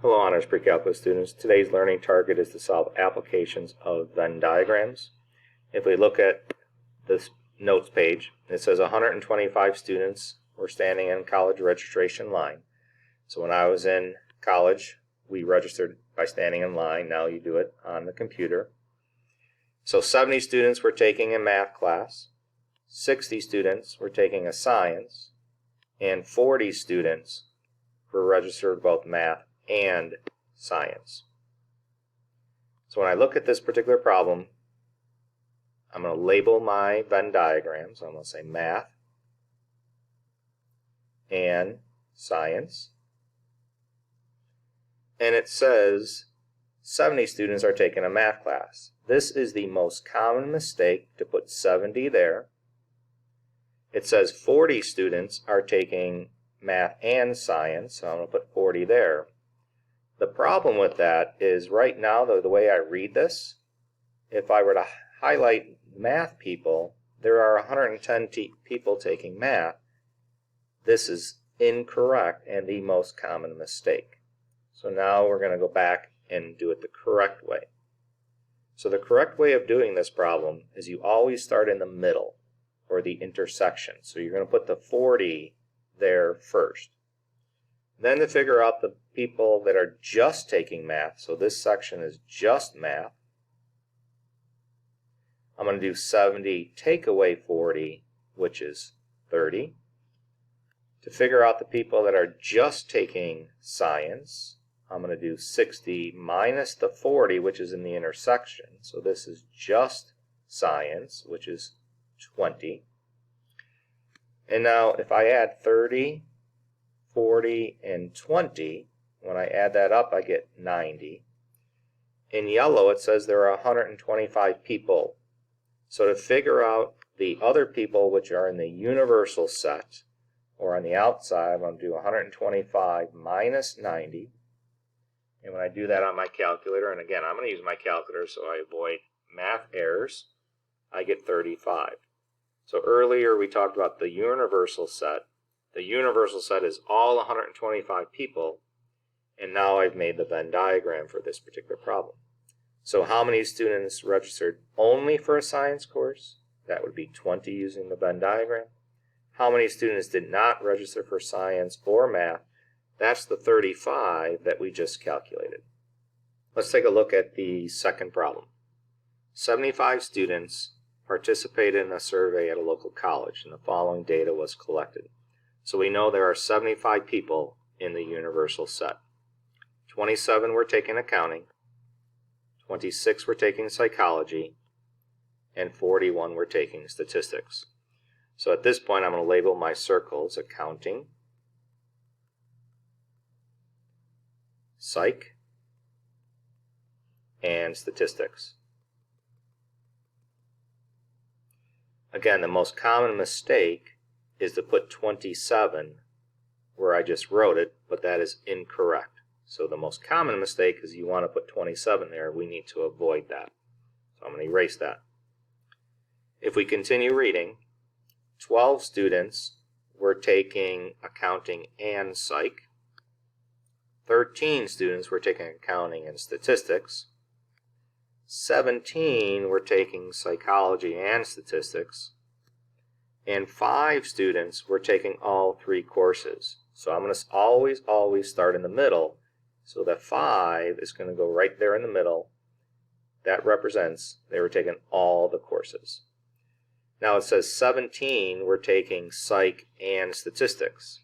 Hello, Honors Pre-Calculus students. Today's learning target is to solve applications of Venn diagrams. If we look at this notes page, it says 125 students were standing in college registration line. So when I was in college, we registered by standing in line. Now you do it on the computer. So 70 students were taking a math class, 60 students were taking a science, and 40 students were registered both math and science. So when I look at this particular problem, I'm going to label my Venn diagram. So I'm going to say math and science. And it says 70 students are taking a math class. This is the most common mistake, to put 70 there. It says 40 students are taking math and science, so I'm going to put 40 there. The problem with that is right now, the way I read this, if I were to highlight math people, there are 110 people taking math. This is incorrect and the most common mistake. So now we're going to go back and do it the correct way. So the correct way of doing this problem is you always start in the middle, or the intersection. So you're going to put the 40 there first. Then to figure out the people that are just taking math, so this section is just math, I'm going to do 70 take away 40, which is 30. To figure out the people that are just taking science, I'm going to do 60 minus the 40, which is in the intersection. So this is just science, which is 20. And now if I add 30, 40, and 20, when I add that up, I get 90. In yellow, it says there are 125 people. So to figure out the other people, which are in the universal set, or on the outside, I'm going to do 125 minus 90. And when I do that on my calculator, and again, I'm going to use my calculator so I avoid math errors, I get 35. So earlier we talked about the universal set. The universal set is all 125 people, and now I've made the Venn diagram for this particular problem. So how many students registered only for a science course? That would be 20 using the Venn diagram. How many students did not register for science or math? That's the 35 that we just calculated. Let's take a look at the second problem. 75 students participated in a survey at a local college, and the following data was collected. So we know there are 75 people in the universal set. 27 were taking accounting, 26 were taking psychology, and 41 were taking statistics. So at this point, I'm going to label my circles: accounting, psych, and statistics. Again, the most common mistake is to put 27 where I just wrote it, but that is incorrect. So the most common mistake is you want to put 27 there. We need to avoid that. So I'm going to erase that. If we continue reading, 12 students were taking accounting and psych. 13 students were taking accounting and statistics. 17 were taking psychology and statistics. And 5 students were taking all 3 courses. So I'm going to always start in the middle. So that 5 is going to go right there in the middle. That represents they were taking all the courses. Now it says 17 were taking psych and statistics.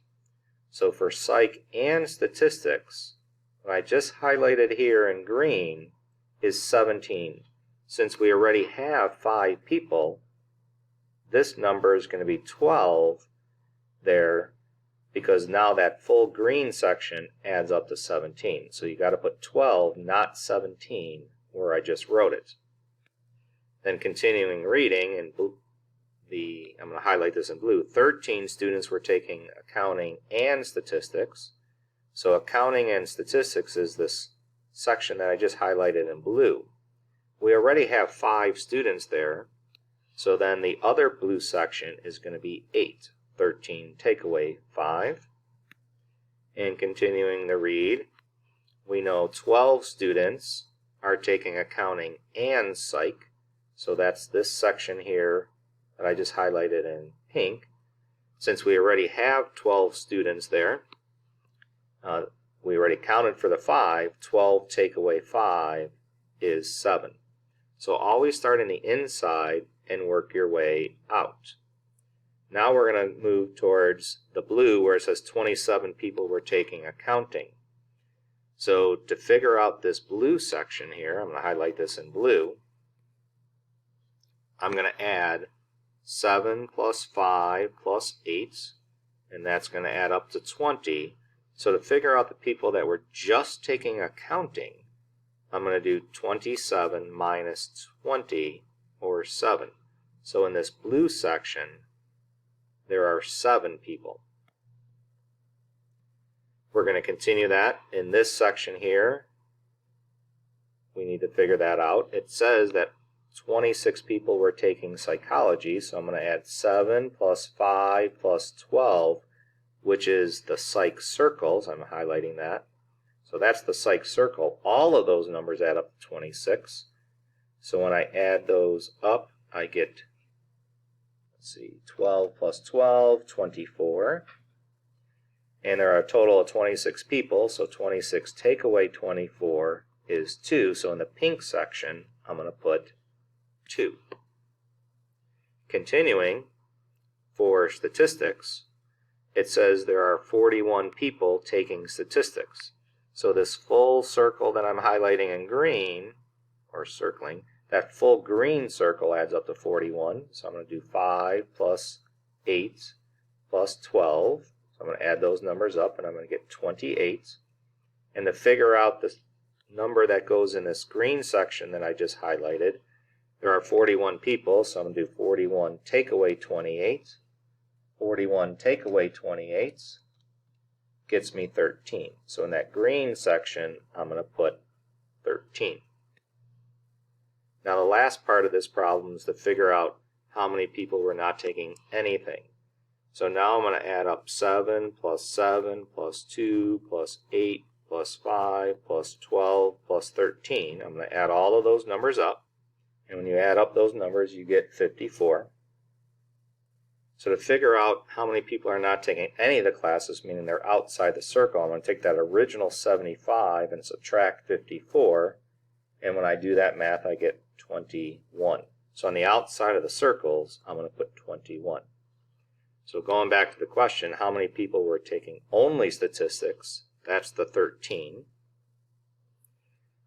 So for psych and statistics, what I just highlighted here in green is 17. Since we already have 5 people, this number is going to be 12 there, because now that full green section adds up to 17. So you got to put 12, not 17, where I just wrote it. Then continuing reading, in blue, I'm going to highlight this in blue, 13 students were taking accounting and statistics. So accounting and statistics is this section that I just highlighted in blue. We already have 5 students there. So then the other blue section is going to be 8. 13 take away 5. And continuing to read, we know 12 students are taking accounting and psych. So that's this section here that I just highlighted in pink. Since we already have 12 students there, we already counted for the 5. 12 take away 5 is 7. So always start on the inside and work your way out. Now we're going to move towards the blue where it says 27 people were taking accounting. So to figure out this blue section here, I'm going to highlight this in blue. I'm going to add 7 plus 5 plus 8, and that's going to add up to 20. So to figure out the people that were just taking accounting, I'm going to do 27 minus 20, or 7. So in this blue section, there are 7 people. We're going to continue that in this section here. We need to figure that out. It says that 26 people were taking psychology, so I'm going to add 7 plus 5 plus 12, which is the psych circles. I'm highlighting that. So that's the psych circle. All of those numbers add up to 26. So when I add those up, I get, let's see, 12 plus 12, 24. And there are a total of 26 people, so 26 take away 24 is 2. So in the pink section, I'm going to put 2. Continuing, for statistics, it says there are 41 people taking statistics. So this full circle that I'm highlighting in green, or circling, that full green circle adds up to 41. So I'm going to do 5 plus 8 plus 12. So I'm going to add those numbers up, and I'm going to get 28. And to figure out the number that goes in this green section that I just highlighted, there are 41 people, so I'm going to do 41 take away 28. 41 take away 28 gets me 13. So in that green section, I'm going to put 13. Now the last part of this problem is to figure out how many people were not taking anything. So now I'm going to add up 7 plus 7 plus 2 plus 8 plus 5 plus 12 plus 13. I'm going to add all of those numbers up. And when you add up those numbers, you get 54. So to figure out how many people are not taking any of the classes, meaning they're outside the circle, I'm going to take that original 75 and subtract 54. And when I do that math, I get 21. So on the outside of the circles, I'm going to put 21. So going back to the question, how many people were taking only statistics? That's the 13.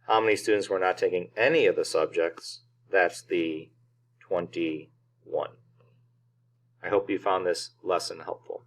How many students were not taking any of the subjects? That's the 21. I hope you found this lesson helpful.